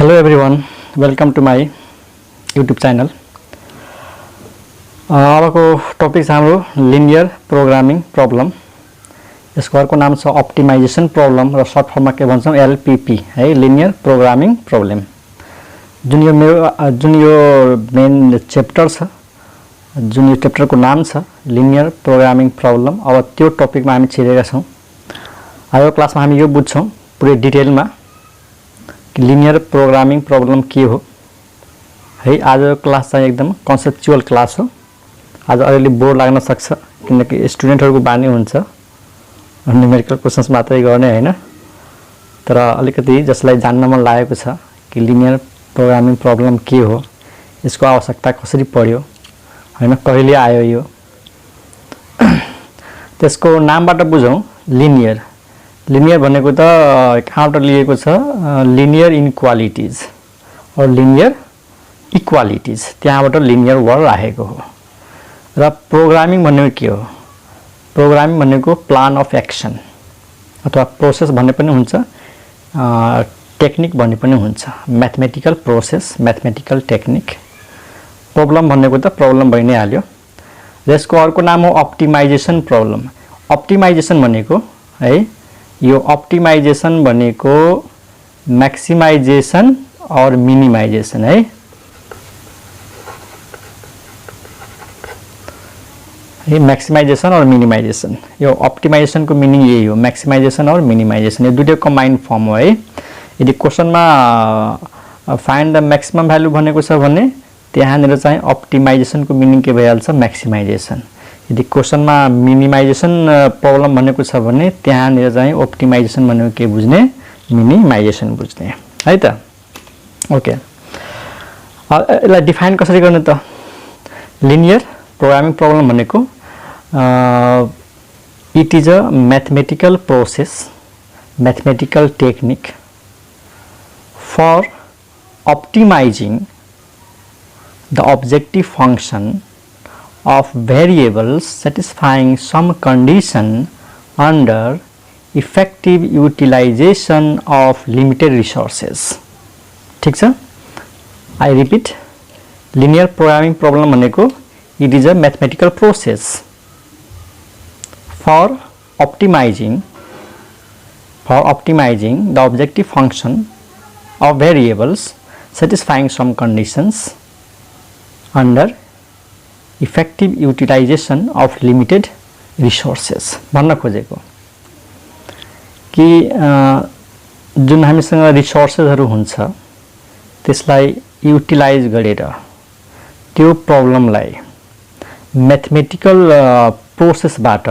Hello everyone, welcome to my YouTube channel. अबको topic छ हाम्रो लिनियर प्रोग्रामिङ प्रब्लम। यसको अर्को नाम छ अप्टिमाइजेसन प्रब्लम र सर्ट फर्ममा के भन्छौं एलपीपी है, लिनियर प्रोग्रामिङ प्रब्लम। जुन यो मेन च्याप्टर छ, जुन यो च्याप्टरको नाम छ लिनियर प्रोग्रामिङ प्रब्लम। अब त्यो टपिकमा हामी छिरेका छौं। आजको क्लासमा हामी यो बुझ्छौं पुरै डिटेलमा कि लिनियर प्रोग्रामिङ प्रब्लम के हो है। आजको क्लास चाहिँ एकदम कन्सेप्चुअल क्लास हो। आज अलिअलि बोर लाग्न सक्छ किनकि स्टुडेन्टहरुको बानी हुन्छ न्युमेरिकल क्वेशन्स मात्रै गर्ने हैन, तर अलिकति जसलाई जान्न मन लागेको छ कि लिनियर प्रोग्रामिङ प्रब्लम के हो, यसको आवश्यकता कसरी पर्यो हैन, कहिले आयो यो, त्यसको नामबाट बुझौं। लिनियर लिनियर भनेको त कहाँबाट लिएको छ, लिनियर इनइक्वालिटीज और लिनियर इक्वालिटीज, त्यहाँबाट लिनियर वर्ड राखेको हो। र प्रोग्रामिङ भनेको के हो? प्रोग्रामिङ भनेको प्लान अफ एक्सन अथवा प्रोसेस भन्ने पनि हुन्छ, टेक्निक भन्ने पनि हुन्छ, mathematical process, mathematical technique. Problem भनेको त प्रब्लम भइ नै हाल्यो। यसको अर्को नाम हो अप्टिमाइजेसन प्रब्लम। अप्टिमाइजेसन भनेको है, यो अप्टिमाइजेसन भनेको मैक्सिमाइजेसन और मिनिमाइजेसन है। ये मैक्सिमाइजेसन और मिनिमाइजेसन, यो अप्टिमाइजेसन को मिनिङ यही हो, मैक्सिमाइजेसन और मिनिमाइजेसन, यो दुईटै कम्बाइन्ड फर्म हो है। यदि क्वेशनमा फाइन्ड द मैक्सिमम भ्यालु भनेको छ भने त्यहाँनिर चाहिँ अप्टिमाइजेसन को मिनिङ के भइहाल्छ, मैक्सिमाइजेसन। यदि क्वेशनमा मिनिमाइजेसन प्रब्लम भनेको छ भने त्यहाँनिर चाहिँ अप्टिमाइजेसन भनेको के बुझ्ने, मिनिमाइजेसन बुझ्ने है त। ओके, यसलाई डिफाइन कसरी गर्ने त? लिनियर प्रोग्रामिङ प्रब्लम भनेको it is a mathematical process, mathematical technique for optimizing the objective function of variables satisfying some condition under effective utilization of limited resources। ठीक छ? I repeat, linear programming problem भनेको it is a mathematical process for optimizing the objective function of variables satisfying some conditions under effective utilisation of limited resources भन्न खोजेको कि जुन हामीसँग रिसोर्सेसहरु हुन्छ त्यसलाई युटिलाइज गरेर त्यो प्रब्लमलाई म्याथमेटिकल प्रोसेसबाट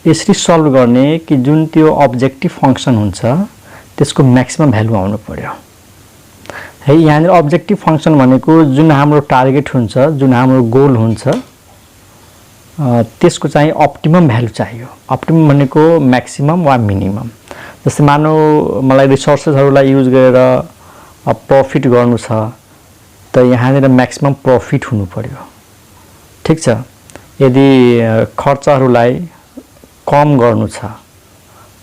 यसरी सल्भ गर्ने कि जुन त्यो अब्जेक्टिभ फंक्सन हुन्छ त्यसको म्याक्सिमम भ्यालु आउनु पर्यो है। यहाँ अब्जेक्टिभ फंक्सन भनेको जुन हाम्रो टार्गेट हुन्छ, जुन हाम्रो गोल हुन्छ, त्यसको चाहिँ अप्टिमम भ्यालु चाहियो। अप्टिमम भनेको म्याक्सिमम वा मिनिमम। जस्तै मानौ मलाई रिसोर्सेसहरुलाई युज गरेर प्रॉफिट गर्नु छ त यहाँनिर म्याक्सिमम प्रॉफिट हुनु पर्यो। ठीक छ? यदि खर्चहरुलाई कम गर्नु छ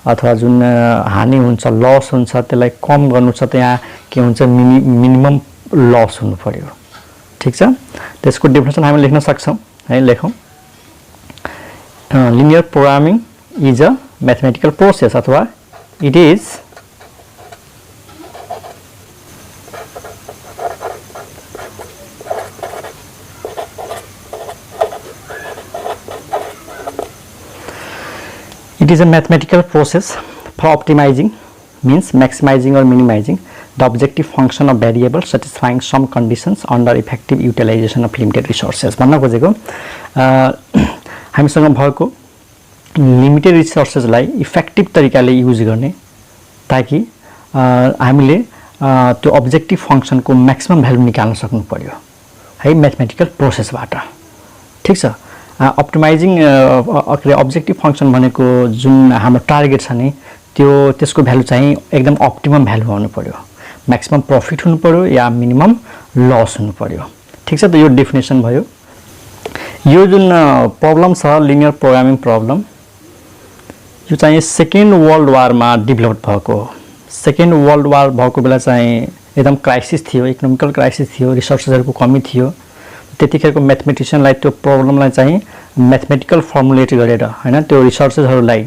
अथवा जुन हानि हुन्छ, लस हुन्छ, त्यसलाई कम गर्नु छ त यहाँ के हुन्छ, मिनिमम लस हुनु पर्यो। ठीक छ? त्यसको डेफिनेसन हामी लेख्न सक्छौं है, लेखौं। Linear programming is a mathematical process अथवा it is a mathematical process for optimizing, means maximizing or minimizing the objective function of variables satisfying some conditions under effective utilization of limited resources। भन्न खोजेको हामीसँग भएको limited रिसोर्सेसलाई effective तरिकाले use गर्ने ताकि हामीले त्यो अब्जेक्टिभ फंक्सनको म्याक्सिमम भ्यालु निकाल्न सक्नु पर्यो है म्याथमेटिकल प्रोसेसबाट। ठीक छ? अप्टिमाइजिङ अब्जेक्टिभ फंक्सन भनेको जुन हाम्रो टार्गेट छ नि त्यसको भ्यालु चाहिँ एकदम अप्टिमम भ्यालु आउनु पर्यो, म्याक्सिमम प्रॉफिट हुनु पर्यो या मिनिमम लस हुनु पर्यो। ठीक छ त? यो डेफिनेसन भयो। यो जुन प्रब्लम छ लिनियर प्रोग्रामिङ प्रब्लम, यो चाहिँ सेकेन्ड वर्ल्ड वारमा डेभलप भएको हो। सेकेन्ड वर्ल्ड वार भएको बेला चाहिँ एकदम क्राइसिस थियो, इकोनोमिकल क्राइसिस थियो, रिसोर्सेसहरुको कमी थियो। त्यतिखेरको म्याथमेटिशियनलाई त्यो प्रब्लमलाई चाहिँ म्याथमेटिकल फर्मुलेट गरेर हैन त्यो रिसोर्सेसहरुलाई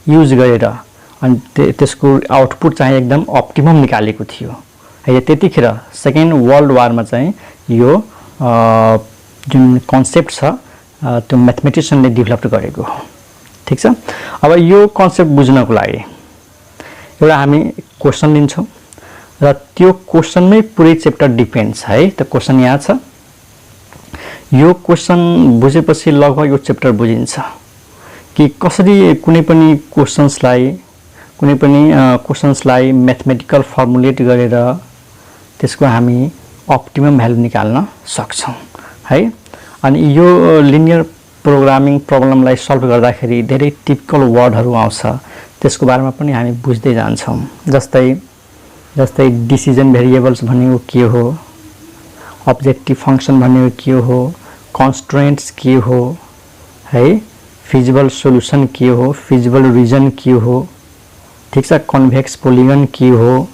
युज गरेर अनि त्यसको आउटपुट चाहिँ एकदम अप्टिमम निकालेको थियो। है त्यतिखेर सेकेन्ड वर्ल्ड वारमा चाहिँ यो जुन कन्सेप्ट छ त्यो म्याथमेटिशियनले डेभलप गरेको हो। ठीक छ। अब यो कन्सेप्ट बुझ्नको लागि एउटा हामी क्वेशन लिन्छौं र त्यो क्वेशनमै पुरै च्याप्टर डिपेन्ड्स है। त क्वेशन यहाँ छ। यो क्वेशन बुझेपछि लगभग यो च्याप्टर बुझिन्छ कि कसरी कुनै पनि क्वेशन्सलाई म्याथमेटिकल फर्मुलेट गरेर त्यसको हामी अप्टिमम भ्यालु निकाल्न सक्छौं है। अनि यो लिनियर प्रोग्रामिङ प्रब्लमलाई सल्भ गर्दाखेरि धेरै टिपिकल वर्डहरु आउँछ, त्यसको बारेमा पनि हामी बुझ्दै जान्छौं। जस्तै डिसिजन भेरिएबल्स भनेको के हो, अब्जेक्टिभ फंक्सन भनेको के हो, कन्स्ट्रेन्ट्स के हो है, फिजिबल सोलुसन के हो, फिजिबल रिजन के हो, ठीक छ, कन्भेक्स पोलिगन के हो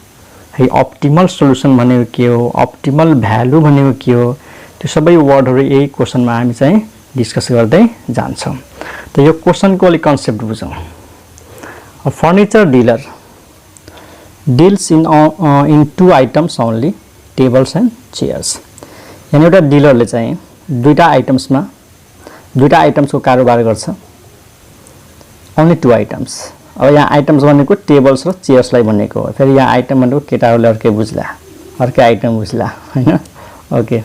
है, अप्टिमल सोलुसन भनेको के हो, अप्टिमल भ्यालु भनेको के हो, त्यो सबै वर्डहरु यही क्वेशनमा हामी चाहिँ डिस्कस गर्दै जान्छौं। त यो क्वेशनको अलि concept बुझौं। A furniture dealer deals in two items only, tables and chairs. यानी एउटा डिलरले चाहिँ दुईटा आइटम्सको कारोबार गर्छ, only two items। अब यहाँ आइटम्स भनेको टेबल्स र चेयर्सलाई भनेको हो। फेरि यहाँ आइटम भनेको केटाहरूले अर्कै बुझ्ला, अर्कै आइटम बुझ्ला हैन। ओके,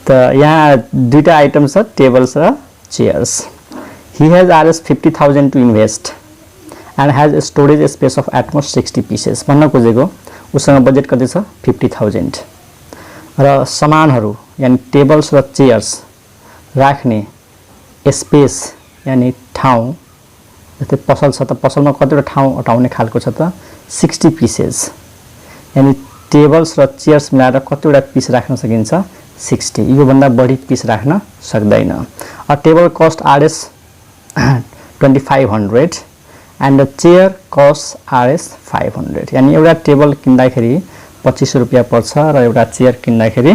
त यहाँ दुईटा आइटम्स छ, टेबल्स र chairs. He has Rs 50,000 to invest and has a storage space of at most 60 pieces। भन्न खोजेको उसँग बजेट कति छ 50,000 र सामानहरु यानी टेबल्स र चेयर्स राख्ने स्पेस यानी ठाउँ, जस्तै पसल छ त पसलमा कतिवटा ठाउँ अटाउने खालको छ त 60 पीसेस, यानी टेबल्स र चेयर्स मिलाएर कतिवटा पीस राख्न सकिन्छ 60। यो भन्दा बढी पीस राख्न सक्दैन। A table cost Rs 2500 and a chair costs Rs 500। यानी एउटा टेबल किन्दाखेरि 2500 रुपैयाँ पर्छ र एउटा चेयर किन्दाखेरि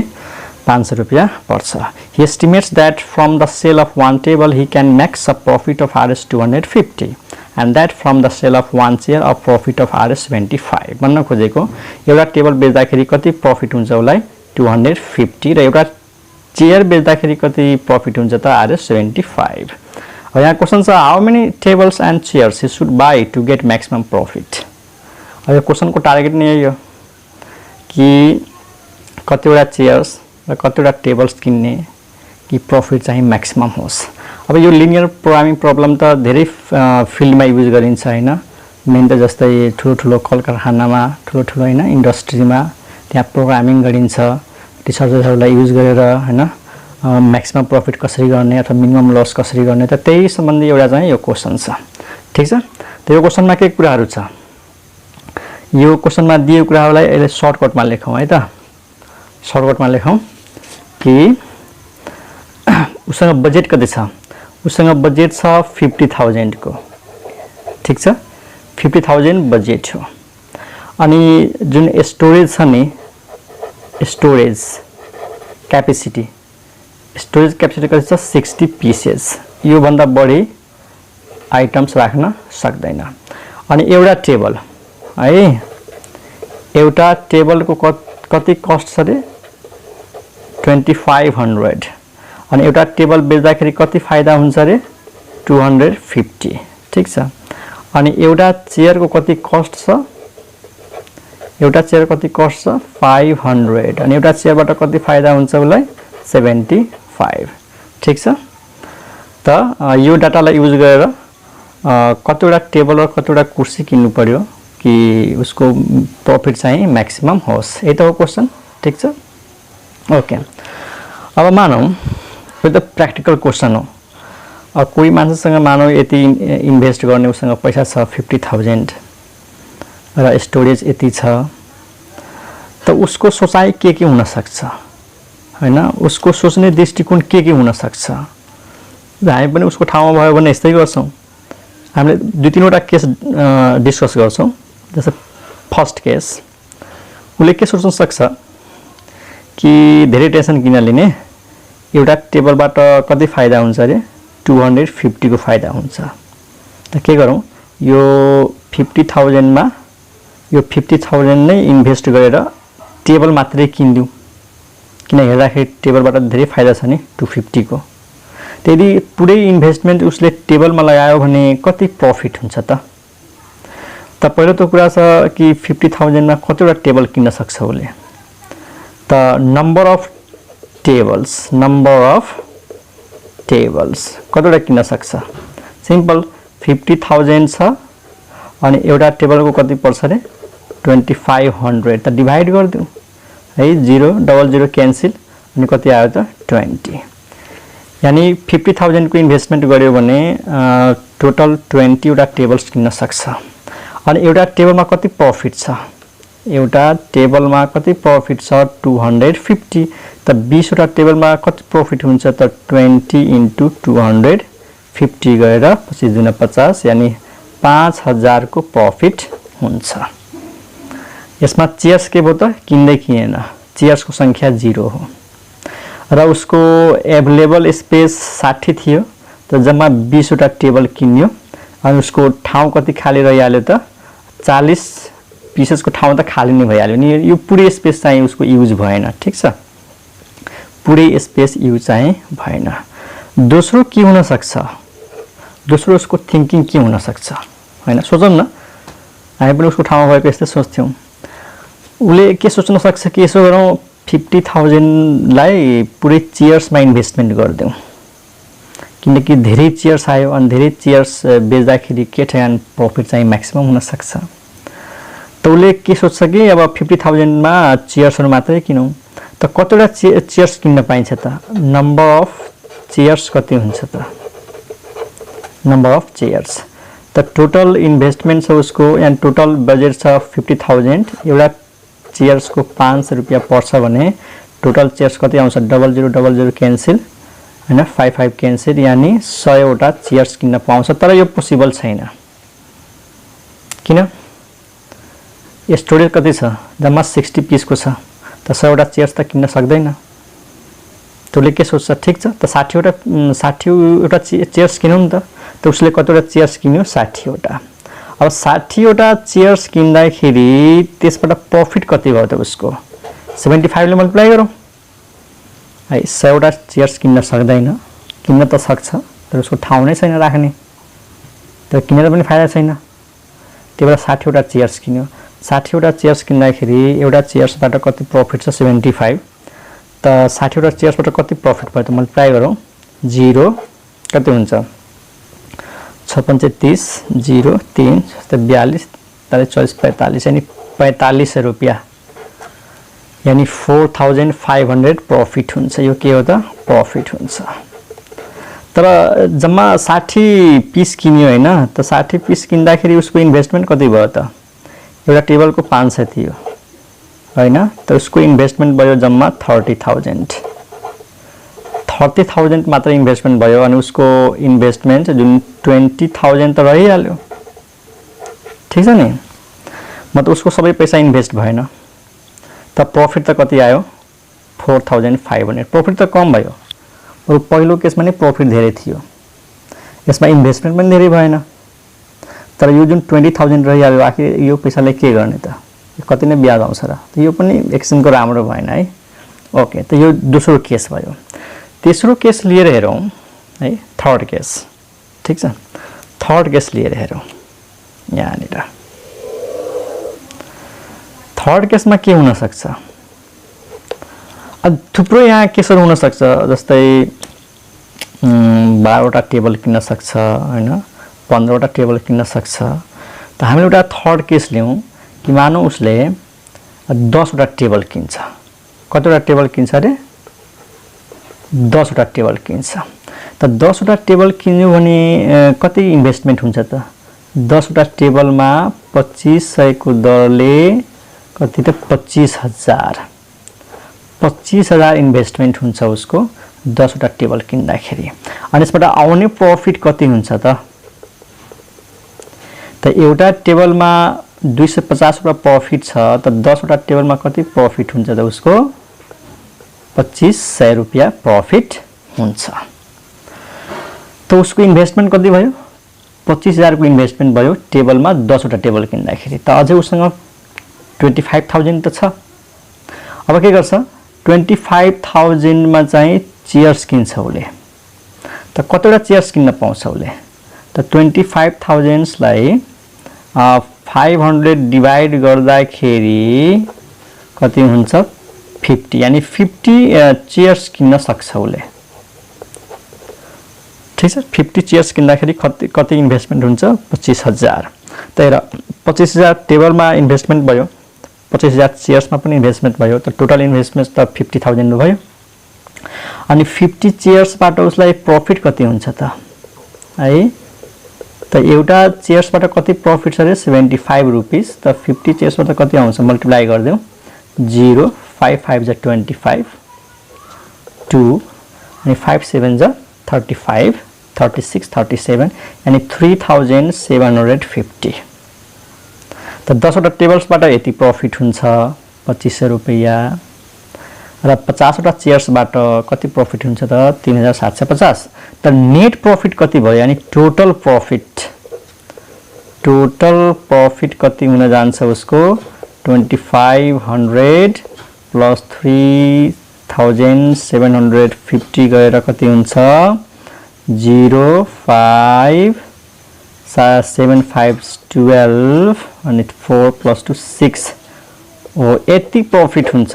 500 रुपैयाँ पर्छ। He estimates that from the sale of one table he can make a profit of Rs 250 and that from the sale of one chair a profit of Rs 25। भन्न खोजेको एउटा टेबल बेच्दाखेरि कति प्रफिट हुन्छ उसलाई 250 र एउटा चेयर बेच्दाखेरि कति प्रफिट हुन्छ त Rs 75। अब यहाँ क्वेशन छ how many tables and chairs he should buy to get maximum profit। अब यो क्वेशनको टार्गेट नै यही हो कि कतिवटा चेयर्स र कतिवटा टेबल्स किन्ने कि प्रफिट चाहिँ म्याक्सिमम होस्। अब यो लिनियर प्रोग्रामिङ प्रब्लम त धेरै फिल्डमा युज गरिन्छ हैन। मेन त जस्तै ठुलो कल कारखानामा ठुलो हैन इन्डस्ट्रीमा त्यहाँ प्रोग्रामिङ गरिन्छ, रिसर्चरहरुलाई युज गरेर हैन म्याक्सिमम प्रफिट कसरी गर्ने अथवा मिनिमम लस कसरी गर्ने, त त्यही सम्बन्धी एउटा चाहिँ यो क्वेशन छ। ठीक छ। त यो क्वेशनमा के कुराहरु छ, यो क्वेशनमा दिएको कुराहरुलाई अहिले सर्टकटमा लेखौं है त। सर्टकटमा लेखौं कि उसँग बजेट कति छ, उसँग बजेट छ 50,000 को। ठीक छ, 50,000 बजेट हो। अनि जुन स्टोरेज छ नि, स्टोरेज क्यापेसिटी कति छ 60 पीसेस। यो भन्दा बढी आइटम्स राख्न सक्दैन। अनि एउटा टेबल है, एउटा टेबलको कति कस्ट छ रे 2500। अनि एउटा टेबल बेच्दाखेरि कति फाइदा हुन्छ रे 250। ठीक छ। अनि एउटा चेयरको कति कस्ट छ, एउटा चेयर कति कस्ट छ 500। अनि एउटा चेयरबाट कति फाइदा हुन्छ उसलाई 75। ठीक छ। त यो डाटालाई युज गरेर कतिवटा टेबल र कतिवटा कुर्सी किन्नु पर्यो कि उसको प्रफिट चाहिँ म्याक्सिमम होस्। यही त हो क्वेशन। ठीक छ। ओके, अब मानौ यो त प्र्याक्टिकल क्वेशन हो। अब कोही मान्छेसँग मानौ यति इन्भेस्ट गर्ने उसँग पैसा छ 50,000 र स्टोरेज यति छ, त उसको सोचाइ के हुन सक्छ हैन, उसको सोच्ने दृष्टिकोण के हुन सक्छ। हामी पनि उसको ठाउँमा भयो भने यस्तै गर्छौं। हामीले दुई तीनवटा केस डिस्कस गर्छौं। जस्तै फर्स्ट केस उसले के सोच्न सक्छ कि धेरै टेन्सन किन लिने, एउटा टेबलबाट कति फाइदा हुन्छ अरे 250 को फाइदा हुन्छ। त के गरौँ, यो 50,000 मा यो 50,000 नै इन्भेस्ट गरेर टेबल मात्रै किनिदिउँ, किन हेर्दाखेरि टेबलबाट धेरै फाइदा छ नि 250 को। यदि पुरै इन्भेस्टमेन्ट उसले टेबलमा लगायो भने कति प्रफिट हुन्छ त? त पहिलो त कुरा छ कि 50,000 मा कतिवटा टेबल किन्न सक्छ उसले। त नम्बर अफ टेबल्स कतिवटा किन्न सक्छ? सिम्पल 50,000 छ अनि एउटा टेबलको कति पर्छ अरे 2500। त डिभाइड गरिदिउँ है, 0 0 0 क्यान्सल अनि कति आयो त 20। यानी 50,000 को इन्भेस्टमेन्ट गर्यो भने टोटल 20 वटा टेबल्स किन्न सक्छ। अनि एउटा टेबलमा कति प्रफिट छ? एउटा टेबलमा कति प्रफिट छ 250। त 20 वटा टेबलमा कति प्रफिट हुन्छ त 20 × 250 गएर 25 × 50 यानी 5000 को प्रफिट हुन्छ। यसमा चेयर्स के भयो त किन्दै किनेन, चेयर्सको संख्या 0 हो र उसको एभाइलेबल स्पेस 60 थियो। त जम्मा 20 वटा टेबल किन्यो अनि उसको ठाउँ कति खाली रहिहाल्यो त 40 पिसेसको ठाउँ त खाली नै भइहाल्यो नि। यो पुरै स्पेस चाहिँ उसको युज भएन, ठीक छ, पुरै स्पेस युज चाहिँ भएन। दोस्रो के हुन सक्छ, दोस्रो उसको थिंकिङ के हुन सक्छ हैन, सोचौँ न, हामी पनि उसको ठाउँमा भएको यस्तै सोच्थ्यौँ। उसले के सोच्न सक्छ कि यसो गरौँ 50,000 लाई पुरै चेयर्समा इन्भेस्टमेन्ट गरिदिउँ, किनकि धेरै चेयर्स आयो अनि धेरै चेयर्स बेच्दाखेरि के ठ्यान प्रफिट चाहिँ म्याक्सिमम हुन सक्छ। त उसले के सोच्छ कि अब 50,000 मा चेयर्सहरू मात्रै किनौँ। त कतिवटा चेयर्स किन्न पाइन्छ त? नम्बर अफ चेयर्स कति हुन्छ त? Number of chairs. त टोटल इन्भेस्टमेन्ट छ उसको, यानी टोटल बजेट छ 50,000, एउटा चेयर्सको 500 रुपैयाँ पर्छ भने टोटल चेयर्स कति आउँछ 00 00 क्यान्सल हैन, 55 क्यान्सल, यानी 100 वटा चेयर्स किन्न पाउँछ। तर यो पोसिबल छैन, किन? स्टोरेज कति छ? जम्मा 60 पिसको छ। त 100 वटा चेयर्स त किन्न सक्दैन। त्यसले के सोच्छ, ठिक छ त 60 वटा चेयर्स किनौँ नि त। त उसले कतिवटा चेयर्स किन्यो 60 वटा। अब 60 वटा चेयर्स किन्दाखेरि त्यसबाट प्रफिट कति भयो त उसको 75 ले मल्टिप्लाई गरौँ है। 100 वटा चेयर्स किन्न सक्दैन, किन्न त सक्छ तर उसको ठाउँ नै छैन राख्ने, तर किनेर पनि फाइदा छैन। त्यही भएर 60 वटा चेयर्स किन्यो। 60 वटा चेयर्स किन्दाखेरि एउटा चेयर्सबाट कति प्रफिट छ 75। त 60 वटा चेयर्सबाट कति प्रफिट भयो त मल्टिप्लाई गरौँ, 0 कति हुन्छ 6 30 0 3 42 44 45 यानी 45 रुपैयाँ, यानी 4500 प्रफिट हुन्छ। यो के हो त प्रफिट हुन्छ। तर जम्मा 60 पिस किन्यो हैन, त 60 पिस किन्दाखेरि उसको इन्भेस्टमेन्ट कति भयो त? एउटा टेबलको 500 थियो हैन, त उसको इन्भेस्टमेन्ट भयो जम्मा 30,000 मात्र इन्भेस्टमेन्ट भयो अनि उसको इन्भेस्टमेन्ट जुन 20,000 त रहिहाल्यो, ठीक छ नि। मतलब उसको सबै पैसा इन्भेस्ट भएन। त प्रफिट त कति आयो 4500। प्रफिट त कम भयो, र पहिलो केसमा नै प्रफिट धेरै थियो, यसमा इन्भेस्टमेन्ट पनि धेरै भएन। तर यो जुन 20,000 रहिहाल्यो, आखिर यो पैसाले के गर्ने त? कति नै ब्याज आउँछ र? त यो पनि एक किसिमको राम्रो भएन है। ओके, त यो दोस्रो केस भयो। तेस्रो केस लिएर हेरौँ है, थर्ड केस, ठीक छ। थर्ड केस लिएर हेरौँ यहाँनिर। थर्ड केसमा के हुन सक्छ? थुप्रो यहाँ केसहरू हुन सक्छ, जस्तै 12 वटा टेबल किन्न सक्छ हैन, 15 वटा टेबल किन्न सक्छ। त हामीले एउटा थर्ड केस लियौँ कि मानौ उसले 10 वटा टेबल किन्छ। कतिवटा टेबल किन्छ अरे 10 वटा टेबल किन्छ। त 10 वटा टेबल किन्यो भने कति इन्भेस्टमेन्ट हुन्छ त? 10 वटा टेबलमा 2500 को दरले कति त 25,000 इन्भेस्टमेन्ट हुन्छ उसको 10 वटा टेबल किन्दाखेरि। अनि यसबाट आउने प्रफिट कति हुन्छ त? त एउटा टेबलमा 250 रुपैयाँ प्रॉफिट छ त 10 वटा टेबलमा कति प्रॉफिट हुन्छ त उसको 2500 रुपैयाँ प्रॉफिट हुन्छ। त उसको इन्भेस्टमेन्ट कति भयो 25000 को इन्भेस्टमेन्ट भयो टेबलमा 10 वटा टेबल किन्दाखेरि त अझै उसँग 25000 त छ। अब के गर्छ 25000 मा चाहिँ चेयर्स किन्छ उले त कतिवटा चेयर्स किन्न पाउँछ उले त 25000 लाई 500 डिवाइड गर्दाखेरि कति हुन्छ 50 यानी 50 चेयर्स किन्न सक्छ उले। ठीक छ 50 चेयर्स किन्दाखेरि कति इन्भेस्टमेन्ट हुन्छ 25000 त हेर 25000 टेबलमा इन्भेस्टमेन्ट भयो 25000 चेयर्समा पनि इन्भेस्टमेन्ट भयो त टोटल इन्भेस्टमेन्ट त 50000 भयो। अनि 50 चेयर्सबाट उसलाई प्रॉफिट कति हुन्छ त है त एउटा चेयर्सबाट कति प्रॉफिट छ रे 75 रुपैयाँ त 50 चेयर्सबाट कति आउँछ मल्टिप्लाई गर्दियौ 0 5 5 जा 25 2 अनि 5 7 जा 35 36 37 यानी 3750 त 10 वटा टेबल्सबाट यति प्रॉफिट हुन्छ 2500 रुपैयाँ र 50 वटा चेयर्सबाट कति प्रॉफिट हुन्छ त 3750 त नेट प्रॉफिट कति भयो यानी टोटल प्रॉफिट कति हुन जान्छ उसको 2500 प्लस 3750 गएर कति हुन्छ 0 5 7 5 12 अनि 4 प्लस 2 6 हो यति प्रॉफिट हुन्छ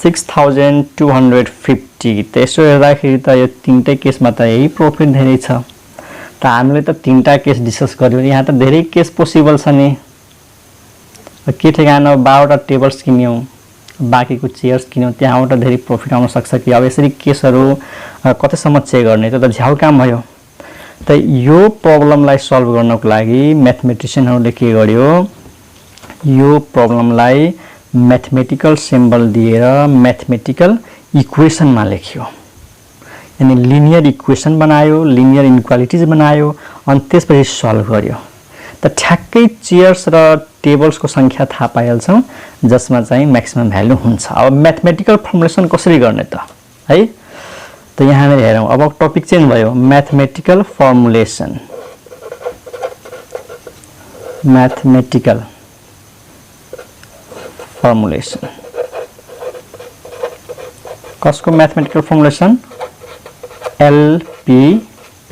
6250 त यसो हेर्दाखेरि त यो तीनटै केसमा त यही प्रॉफिट धेरै छ त हामीले त तीनटा केस डिस्कस गर्यौं यहाँ त धेरै केस पोसिबल छ नि के ठेगाना 12 वटा टेबल्स किन्यौं बाँकीको चेयर्स किन्यौं त्यहाँबाट धेरै प्रॉफिट आउन सक्छ कि अब यसरी केसहरु कतिसम्म चेक गर्ने त झ्याउ काम भयो। त यो प्रब्लमलाई सल्भ गर्नको लागि म्याथमेटिशियनहरुले के गर्यो यो प्रब्लमलाई मैथमेटिकल सिम्बल दिएर मैथमेटिकल इक्वेशनमा लेख्यो यानी लिनियर इक्वेशन बनायो लिनियर इनइक्वालिटीज बनायो अनि त्यसपछि सल्भ गर्यो त ठ्याक्कै चेयर्स र टेबल्स को संख्या थाहा पाइहाल्छौं जसमा चाहिँ म्याक्सिमम भ्यालु हुन्छ। अब मैथमेटिकल फर्मुलेसन कसरी गर्ने त है त यहाँ हामी हेरौं अब टपिक चेन्ज भयो मैथमेटिकल फर्मुलेसन कसको मैथमेटिकल फर्मुलेसन LPP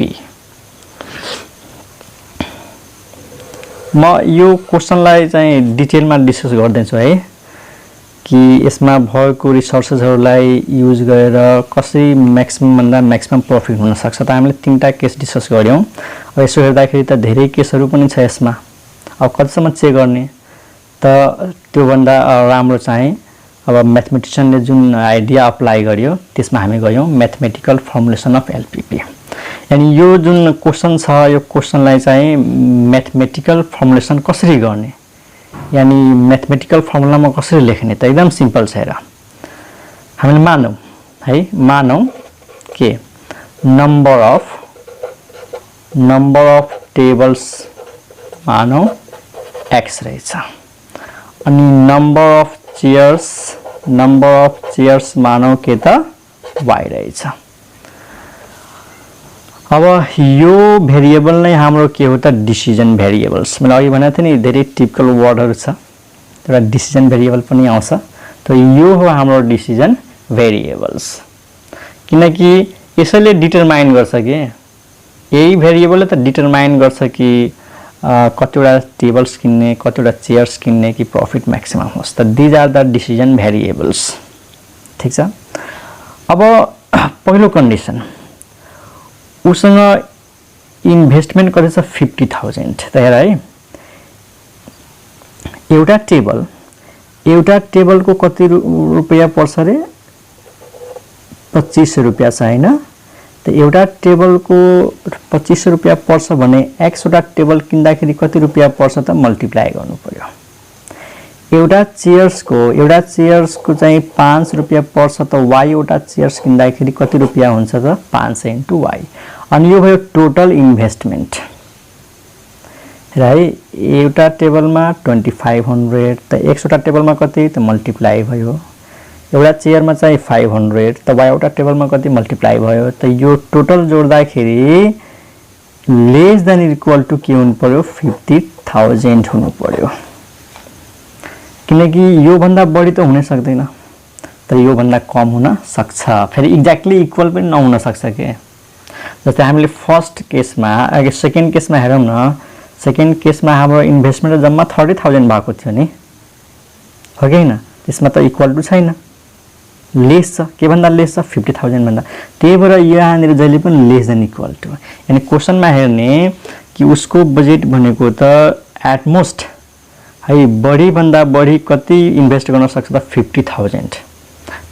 म यो क्वेशनलाई चाहिँ डिटेलमा डिस्कस गर्दैछु है कि यसमा भएको रिसोर्सेसहरुलाई युज गरेर कसरी म्याक्सिमम भन्दा म्याक्सिमम प्रॉफिट हुन सक्छ त हामीले तीनटा केस डिस्कस गर्यौं। अब यसो हेर्दाखेरि त धेरै केसहरु पनि छ यसमा अब कतिसम्म चेक गर्ने त त्यो भन्दा राम्रो चाहिँ अब मैथमेटिशियनले जुन आइडिया अप्लाई गर्यो त्यसमा हामी गयौं मैथमेटिकल फर्मुलेसन अफ LPP यानी यो जुन क्वेशन छ यो क्वेशनलाई चाहिँ मैथमेटिकल फर्मुलेसन कसरी गर्ने यानी मैथमेटिकल फर्मुलामा कसरी लेख्ने त एकदम सिम्पल छ हेर हामीले मानौ के नम्बर अफ टेबल्स मानौ x रहेछ अनि नम्बर अफ चेयर्स मानौ के त y रहेछ। अब यो भेरिएबल नै हाम्रो के हो त डिसिजन भेरिएबल्स मैले अघि भनेको थिएँ नि धेरै टिपिकल वर्डहरु छ एउटा डिसिजन भेरिएबल पनि आउँछ त यो हो हाम्रो डिसिजन भेरिएबल्स किनकि यसैले डिटरमाइन गर्छ के यही भेरिएबलले त डिटरमाइन गर्छ कि कतिवटा टेबल्स किन्ने कतिवटा चेयर्स किन्ने कि प्रॉफिट मैक्सिमम होस् त these are the decision variables. ठीक छ अब पहिलो कन्डिसन उसँग इन्भेस्टमेन्ट कति छ 50000 त हेर है एउटा टेबलको कति रुपैयाँ पर्छ रे 2500 रुपैयाँ छ हैन त एउटा टेबलको 2500 रुपैयाँ पर्छ भने x वटा टेबल किन्दाखेरि कति रुपैयाँ पर्छ त मल्टिप्लाई गर्नु पर्यो। एउटा चेयर्सको चाहिँ 5 रुपैयाँ पर्छ त y वटा चेयर्स किन्दाखेरि कति रुपैयाँ हुन्छ त 500 * y अनि यो भयो टोटल इन्भेस्टमेन्ट र है एउटा टेबलमा 2500 त 100 वटा टेबलमा कति त मल्टिप्लाई भयो, एउटा चेयरमा चाहिँ 500 त वाइवटा टेबलमा कति मल्टिप्लाई भयो। त यो टोटल जोड्दाखेरि less than equal to K हुनु पर्यो 50,000 हुनु पर्यो, किनकि यो भन्दा बढी त हुनै सक्दैन तर यो भन्दा कम हुन सक्छ, फेरि एक्ज्याक्टली इक्वल पनि नहुन सक्छ के। जस्तै हामीले फर्स्ट केसमा सेकेन्ड केसमा हेरौँ न, सेकेन्ड केसमा हाम्रो इन्भेस्टमेन्ट जम्मा 30,000 भएको थियो नि, हो कि हैन, त्यसमा त इक्वल टु छैन, लेस छ, के भन्दा लेस छ 50,000 भन्दा, त्यही भएर यहाँनिर जहिले पनि लेस देन इक्वल टु, यानी क्वेसनमा हेर्ने कि उसको बजेट भनेको त एट मोस्ट है बढी भन्दा बढी कति इन्भेस्ट गर्न सक्छ त 50,000,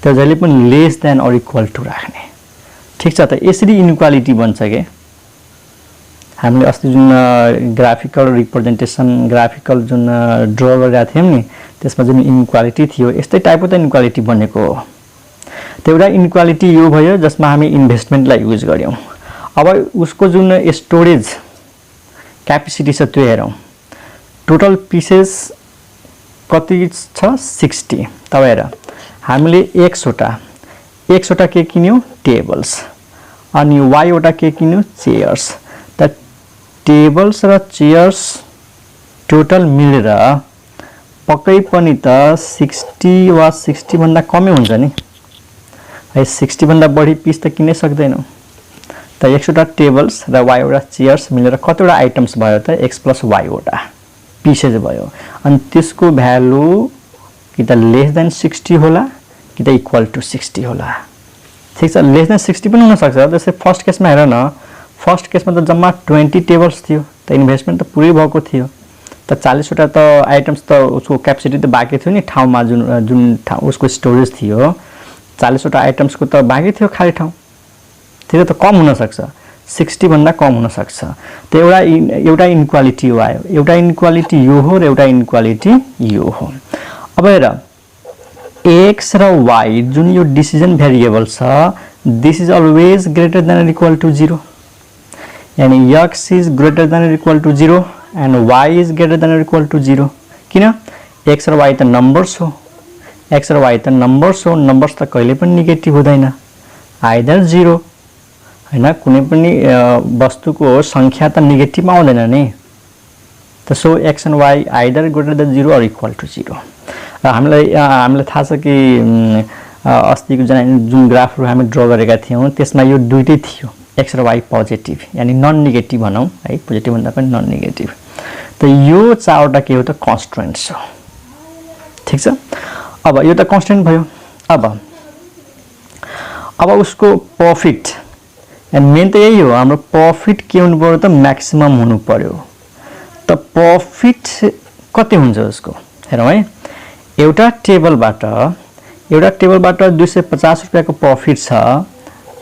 त्यो जहिले पनि less than or equal to राख्ने, ठीक छ। त यसरी इनइक्वालिटी बन्छ के। हामीले अस्ति जुन ग्राफिकल रिप्रेजेन्टेसन ग्राफिकल जुन ड्र गरेका थियौँ नि त्यसमा जुन इनइक्वालिटी थियो यस्तै टाइपको त इनइक्वालिटी बनेको हो। त्यो एउटा इनइक्वालिटी यो भयो जसमा हामी इन्भेस्टमेन्टलाई युज गर्यौं। अब उसको जुन स्टोरेज क्यापेसिटी छ त्यो हेरौं। टोटल पिसेस कति छ 60। तब हेर हामीले 100 वटा के किन्यौ टेबल्स अनि y वटा के किन्यौ चेयर्स। त टेबल्स र चेयर्स टोटल मिलेर पक्कै पनि त 60 वा 60 भन्दा कमै हुन्छ नि है। 60 भन्दा बढी पिस त किन्नै सक्दैनौ। त 100 वटा टेबल्स र y वटा चेयर्स मिलेर कतिवटा आइटम्स भयो त x + y वटा पिसेस भयो। अनि त्यसको भ्यालु कि त लेस देन 60 होला कि त इक्वल टु 60 होला। ठीक छ, लेस देन 60 पनि हुन सक्छ। जस्तै फर्स्ट केसमा हेर न, फर्स्ट केसमा त जम्मा 20 टेबल्स थियो त इन्भेस्टमेन्ट त पुरै भएको थियो। त 40 वटा त आइटम्स त उसको क्यापेसिटी त बाँकी थियो नि ठाउँमा जुन उसको स्टोरेज थियो 40 वटा आइटम्सको त बाँकी थियो खाली ठाउँ। त्यो त कम हुन सक्छ, 60 भन्दा कम हुन सक्छ। त एउटा इनइक्वालिटी हो आयो। एउटा इनइक्वालिटी यो हो र एउटा इनइक्वालिटी यो हो। अब हेर x र y जुन यो डिसिजन भेरिएबल छ this is always greater than equal to 0। यानी x is greater than equal to 0 and y is greater than equal to 0। किन? x र y त नम्बर्स हो। x र y त नम्बर्स हो। नम्बर्स त कहिले पनि नेगेटिभ हुँदैन, आइदर 0 हैन। कुनै पनि वस्तुको संख्या त नेगेटिभमा आउँदैन नि। त so x and y either greater than 0 or equal to 0। र हामीलाई थाहा छ कि अस्तिको जुन ग्राफहरु हामी ड्र गरेका थियौं त्यसमा यो दुईटै थियो, x र y पोजिटिभ यानी नन नेगेटिभ भनौं है, पोजिटिभ भन्दा पनि नन नेगेटिभ। त यो चारवटा के हो त कन्स्ट्रेन्ट्स हो। ठीक छ। अब यो त कन्स्ट्रेन्ट भयो। अब उसको प्रॉफिट एन्ड मेन त यही हो, हाम्रो प्रॉफिट के हुनु पर्यो त म्याक्सिमम हुनु पर्यो। त प्रॉफिट कति हुन्छ उसको हेरौं है। एउटा टेबलबाट 250 रुपैयाँको प्रॉफिट छ।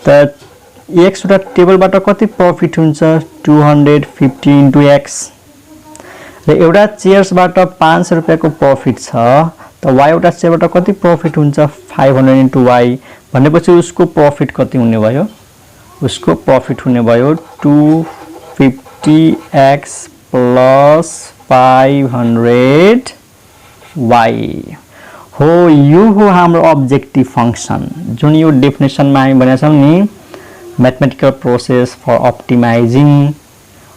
त 100 वटा टेबलबाट कति प्रॉफिट हुन्छ 250 इन्टु x। र एउटा चेयर्सबाट 500 रुपैयाँको प्रॉफिट छ। त y वटा चेयरबाट कति प्रॉफिट हुन्छ 500 इन्टु y भनेपछि उसको प्रॉफिट कति हुने भयो? उसको प्रॉफिट हुने भयो 250x प्लस 500 y हो। यो हो हाम्रो अब्जेक्टिभ फंक्शन जुन यो डेफिनेसनमा हामी भनेका छौं नि, mathematical process for optimizing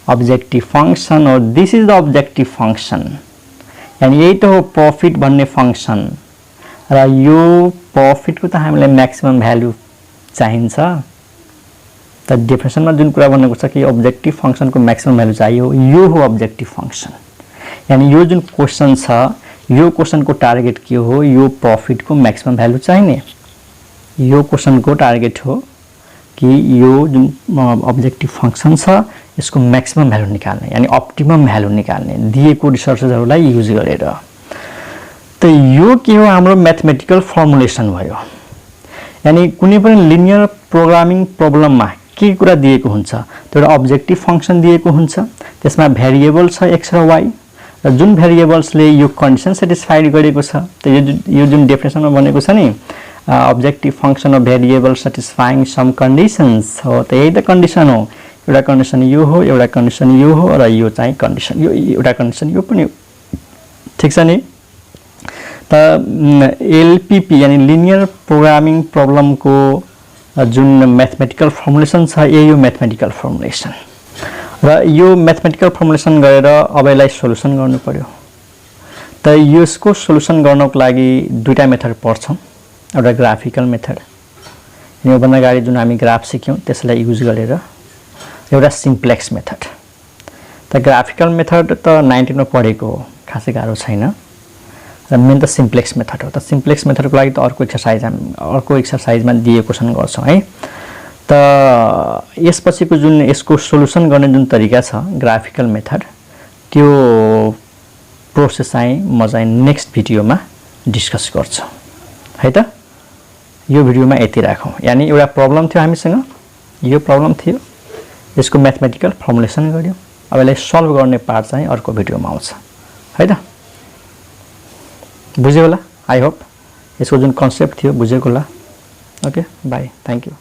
objective function और this is the objective function. यानी यही त हो प्रॉफिट भन्ने फंक्शन। र यो प्रॉफिटको त हामीलाई म्याक्सिमम भ्यालु चाहिन्छ। त डेफिनेसनमा जुन कुरा भनेको छ कि अब्जेक्टिभ फंक्शनको म्याक्सिमम भ्यालु चाहियो, यो हो अब्जेक्टिभ फंक्शन। यानी यो जुन क्वेशन छ यो क्वेशनको टार्गेट के हो? यो प्रॉफिट को मैक्सिमम भ्यालु चाहिने। यो क्वेशनको टार्गेट हो कि यो जुन अब्जेक्टिभ फंक्शन छ यसको मैक्सिमम भ्यालु निकाल्ने यानी अप्टिमम भ्यालु निकाल्ने दिएको रिसोर्सेसहरुलाई युज गरेर। त यो के हो? हाम्रो म्याथमेटिकल फर्मुलेसन भयो। यानी कुनै पनि लिनियर प्रोग्रामिङ प्रब्लममा के कुरा दिएको हुन्छ त्यो एउटा अब्जेक्टिभ फंक्शन दिएको हुन्छ, त्यसमा भेरिएबल छ x र y र जुन भेरिएबल्सले यो कन्डिसन सेटिस्फाइड गरेको छ। त यो जुन डेफिनेसनमा भनेको छ नि objective function of variable satisfying some conditions हो। त यही त कन्डिसन हो एउटा कन्डिसन यो हो, एउटा कन्डिसन यो हो र यो चाहिँ कन्डिसन यो, एउटा कन्डिसन यो पनि हो। ठीक छ नि। त एलपीपी यानी लिनियर प्रोग्रामिङ प्रब्लमको जुन म्याथमेटिकल फर्मुलेसन छ यो म्याथमेटिकल फर्मुलेसन र यो म्याथमेटिकल फर्मुलेसन गरेर अब यसलाई सोलुसन गर्नु पर्यो। त यसको सोलुसन गर्नको लागि दुईटा मेथड पर्छन्। एउटा ग्राफिकल मेथड, यो भन्दा अगाडि जुन हामी ग्राफ सिक्यौं त्यसलाई युज गरेर, एउटा सिम्प्लेक्स मेथड। त ग्राफिकल मेथड त 19 मा पढेको हो, खासै गाह्रो छैन र मेन त सिम्प्लेक्स मेथड हो। त सिम्प्लेक्स मेथडको लागि त अर्को एक्सरसाइजमा दिएको क्वेसन गर्छौं है। त यसपछिको जुन यसको सोलुसन गर्ने जुन तरिका छ ग्राफिकल मेथड, त्यो प्रोसेस चाहिँ म चाहिँ नेक्स्ट भिडियोमा डिस्कस गर्छु है त। यो भिडियोमा यति राखौं। यानी एउटा प्रब्लम थियो हामीसँग, यो प्रब्लम थियो, यसको म्याथमेटिकल फर्मुलेसन गर्यो। अब यसलाई सल्भ गर्ने पार्ट चाहिँ अर्को भिडियोमा आउँछ है त। बुझ्यो होला? आई होप यसको जुन कन्सेप्ट थियो बुझेको होला। Okay, by, thank you.